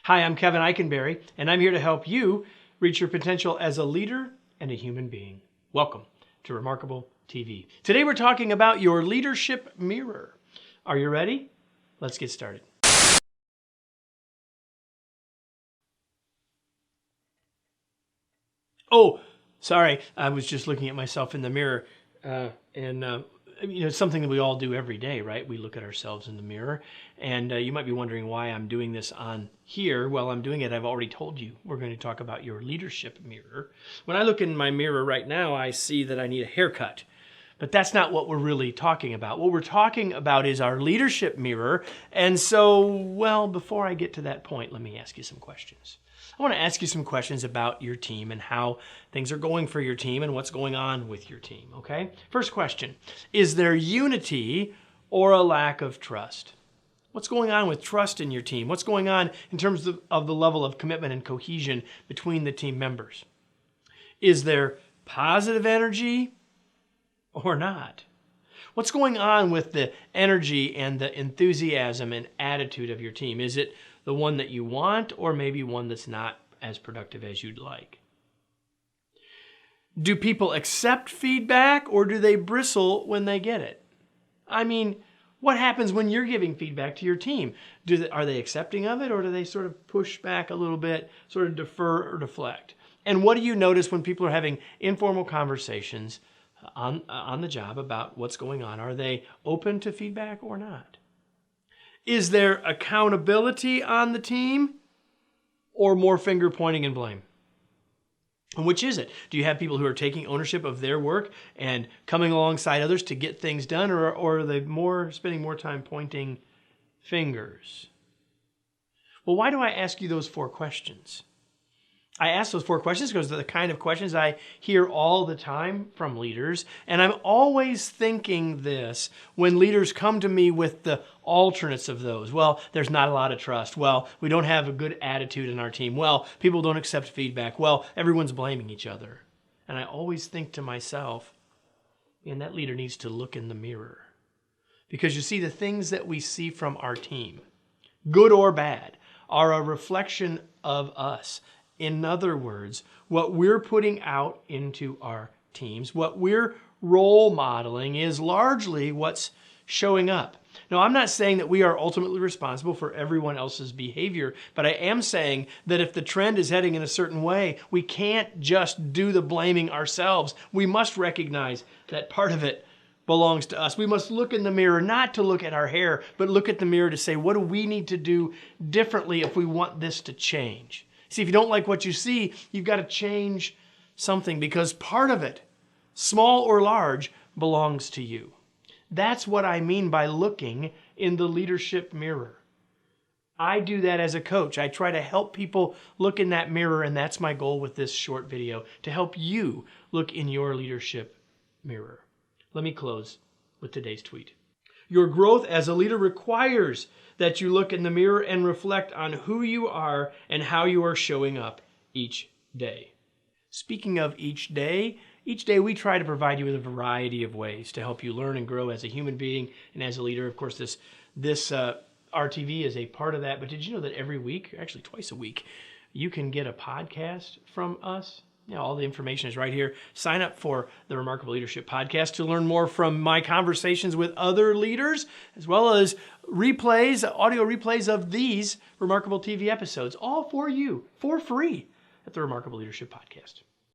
Hi, I'm Kevin Eikenberry, and I'm here to help you reach your potential as a leader and a human being. Welcome to Remarkable TV. Today we're talking about your leadership mirror. Are you ready? Let's get started. Oh, sorry, I was just looking at myself in the mirror, it's something that we all do every day, right? We look at ourselves in the mirror, and you might be wondering why I'm doing this on here. Well, I'm doing it, I've already told you. We're going to talk about your leadership mirror. When I look in my mirror right now, I see that I need a haircut. But that's not what we're really talking about. What we're talking about is our leadership mirror. And so, well, before I get to that point, let me ask you some questions. I want to ask you some questions about your team and how things are going for your team and what's going on with your team, okay? First question, is there unity or a lack of trust? What's going on with trust in your team? What's going on in terms of the level of commitment and cohesion between the team members? Is there positive energy or not? What's going on with the energy and the enthusiasm and attitude of your team? Is it the one that you want, or maybe one that's not as productive as you'd like? Do people accept feedback, or do they bristle when they get it? I mean, what happens when you're giving feedback to your team? Are they accepting of it, or do they sort of push back a little bit, sort of defer or deflect? And what do you notice when people are having informal conversations on the job about what's going on? Are they open to feedback or not? Is there accountability on the team, or more finger pointing and blame? And which is it? Do you have people who are taking ownership of their work and coming alongside others to get things done, or are they spending more time pointing fingers? Well, why do I ask you those four questions? I ask those four questions because they're the kind of questions I hear all the time from leaders. And I'm always thinking this when leaders come to me with the alternates of those. Well, there's not a lot of trust. Well, we don't have a good attitude in our team. Well, people don't accept feedback. Well, everyone's blaming each other. And I always think to myself, man, that leader needs to look in the mirror. Because you see, the things that we see from our team, good or bad, are a reflection of us. In other words, what we're putting out into our teams, what we're role modeling, is largely what's showing up. Now, I'm not saying that we are ultimately responsible for everyone else's behavior, but I am saying that if the trend is heading in a certain way, we can't just do the blaming ourselves. We must recognize that part of it belongs to us. We must look in the mirror, not to look at our hair, but look at the mirror to say, what do we need to do differently if we want this to change? See, if you don't like what you see, you've got to change something, because part of it, small or large, belongs to you. That's what I mean by looking in the leadership mirror. I do that as a coach. I try to help people look in that mirror, and that's my goal with this short video, to help you look in your leadership mirror. Let me close with today's tweet. Your growth as a leader requires that you look in the mirror and reflect on who you are and how you are showing up each day. Speaking of each day we try to provide you with a variety of ways to help you learn and grow as a human being and as a leader. Of course, this RTV is a part of that, but did you know that every week, actually twice a week, you can get a podcast from us? All the information is right here. Sign up for the Remarkable Leadership Podcast to learn more from my conversations with other leaders, as well as replays, audio replays of these Remarkable TV episodes, all for you, for free, at the Remarkable Leadership Podcast.